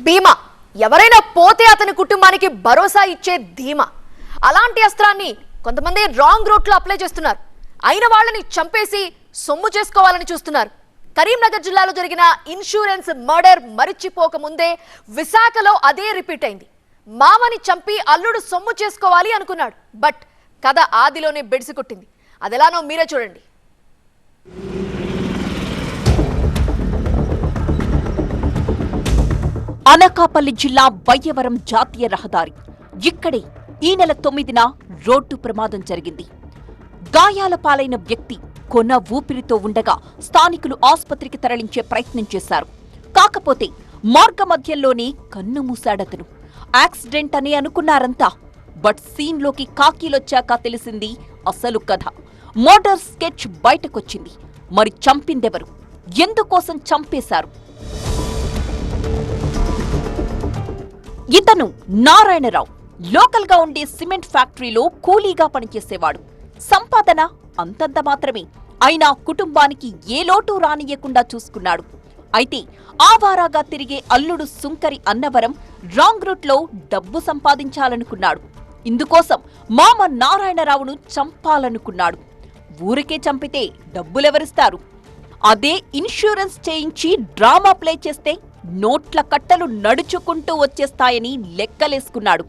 బీమా ఎవరైనా పోతే అతని కుటుంబానికి భరోసా ఇచ్చే ధీమా. అలాంటి అస్త్రాన్ని కొంతమంది రాంగ్ రూట్ లో అప్లై చేస్తున్నారు. అయిన వాళ్ళని చంపేసి సొమ్ము చేసుకోవాలని చూస్తున్నారు. కరీంనగర్ జిల్లాలో జరిగిన ఇన్సూరెన్స్ మర్డర్ మరిచిపోక ముందే విశాఖలో అదే రిపీట్ అయింది. మామని చంపి అల్లుడు సొమ్ము చేసుకోవాలి అనుకున్నాడు. బట్ కథ ఆదిలోనే బెడిసి కొట్టింది. అదెలానో మీరే చూడండి. అనకాపల్లి జిల్లా బయ్యవరం జాతీయ రహదారి. ఇక్కడే ఈ నెల 9న రోడ్డు ప్రమాదం జరిగింది. గాయాల పాలైన వ్యక్తి కొన ఊపిరితో ఉండగా స్థానికులు ఆసుపత్రికి తరలించే ప్రయత్నం చేశారు. కాకపోతే మార్గ మధ్యంలోనే కన్ను మూశాడతను. యాక్సిడెంట్ అని అనుకున్నారంతా. బట్ సీన్లోకి కాకీలొచ్చాక తెలిసింది అసలు కథ. మర్డర్ స్కెచ్ బయటకొచ్చింది. మరి చంపిందెవరు? ఎందుకోసం చంపేశారు? ఇతను నారాయణరావు. లోకల్ గా ఉండే సిమెంట్ ఫ్యాక్టరీలో కూలీగా పనిచేసేవాడు. సంపాదన అంతంత మాత్రమే. అయినా కుటుంబానికి ఏ లోటు రానియకుండా చూసుకున్నాడు. అయితే ఆవారాగా తిరిగే అల్లుడు సుంకరి అన్నవరం రాంగ్ రూట్ లో డబ్బు సంపాదించాలనుకున్నాడు. ఇందుకోసం మామ నారాయణరావును చంపాలనుకున్నాడు. ఊరికే చంపితే డబ్బులెవరిస్తారు? అదే ఇన్సూరెన్స్ చేయించి డ్రామా ప్లే చేస్తే నోట్ల కట్టలు నడుచుకుంటూ వచ్చేస్తాయని లెక్కలేసుకున్నాడు.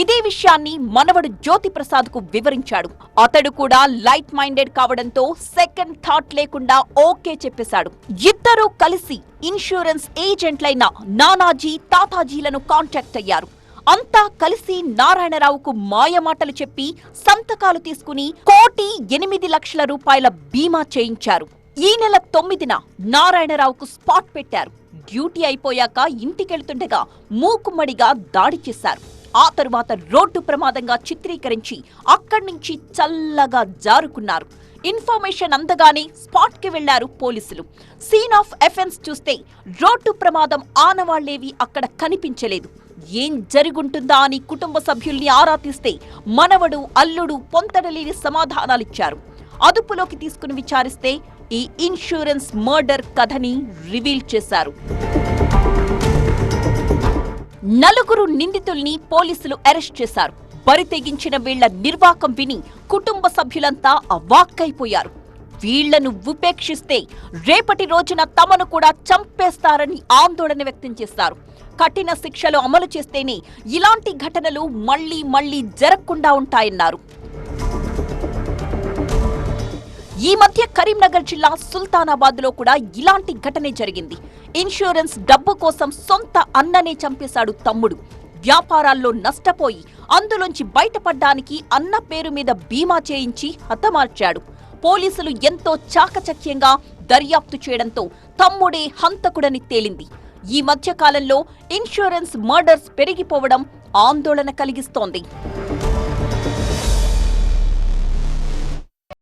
ఇదే విషయాన్ని మనవడు జ్యోతిప్రసాద్ కు వివరించాడు. అతడు కూడా లైట్ మైండెడ్ కావడంతో సెకండ్ థాట్ లేకుండా ఓకే చెప్పేశాడు. ఇద్దరూ కలిసి ఇన్సూరెన్స్ ఏజెంట్లైన నానాజీ, తాతాజీలను కాంటాక్ట్ అయ్యారు. అంతా కలిసి నారాయణరావుకు మాయమాటలు చెప్పి సంతకాలు తీసుకుని 1,08,00,000 రూపాయల బీమా చేయించారు. ఈ నెల 9న నారాయణరావుకు స్పాట్ పెట్టారు. డ్యూటీ అయిపోయాక ఇంటికెళ్తుండగా మూకుమ్మడిగా దాడి చేశారు. ఆ తరువాత రోడ్డు ప్రమాదంగా చిత్రీకరించి అక్కడి నుంచి చల్లగా జారుకున్నారు. ఇన్ఫర్మేషన్ అందగానే స్పాట్ కి వెళ్లారు పోలీసులు. సీన్ ఆఫ్ ఎఫెన్స్ చూస్తే రోడ్డు ప్రమాదం ఆనవాళ్లేవి అక్కడ కనిపించలేదు. ఏం జరుగుంటుందా అని కుటుంబ సభ్యుల్ని ఆరా తీస్తే మనవడు, అల్లుడు పొంతడలేని సమాధానాలిచ్చారు. అదుపులోకి తీసుకుని విచారిస్తే ఈ ఇన్సూరెన్స్ మర్డర్ కథని రివీల్ చేశారు. నలుగురు నిందితుల్ని పోలీసులు అరెస్ట్ చేశారు. బరి తెగించిన వీళ్ల నిర్వాకం విని కుటుంబ సభ్యులంతా అవాక్కైపోయారు. వీళ్లను ఉపేక్షిస్తే రేపటి రోజున తమను కూడా చంపేస్తారని ఆందోళన వ్యక్తం చేశారు. కఠిన శిక్షలు అమలు చేస్తేనే ఇలాంటి ఘటనలు మళ్లీ మళ్లీ జరగకుండా ఉంటాయన్నారు. ఈ మధ్య కరీంనగర్ జిల్లా సుల్తానాబాద్ లో కూడా ఇలాంటి ఘటనే జరిగింది. ఇన్సూరెన్స్ డబ్బు కోసం సొంత అన్ననే చంపేశాడు తమ్ముడు. వ్యాపారాల్లో నష్టపోయి అందులోంచి బయటపడ్డానికి అన్న పేరు మీద బీమా చేయించి హతమార్చాడు. పోలీసులు ఎంతో చాకచక్యంగా దర్యాప్తు చేయడంతో తమ్ముడే హంతకుడని తేలింది. ఈ మధ్య కాలంలో ఇన్సూరెన్స్ మర్డర్స్ పెరిగిపోవడం ఆందోళన కలిగిస్తోంది.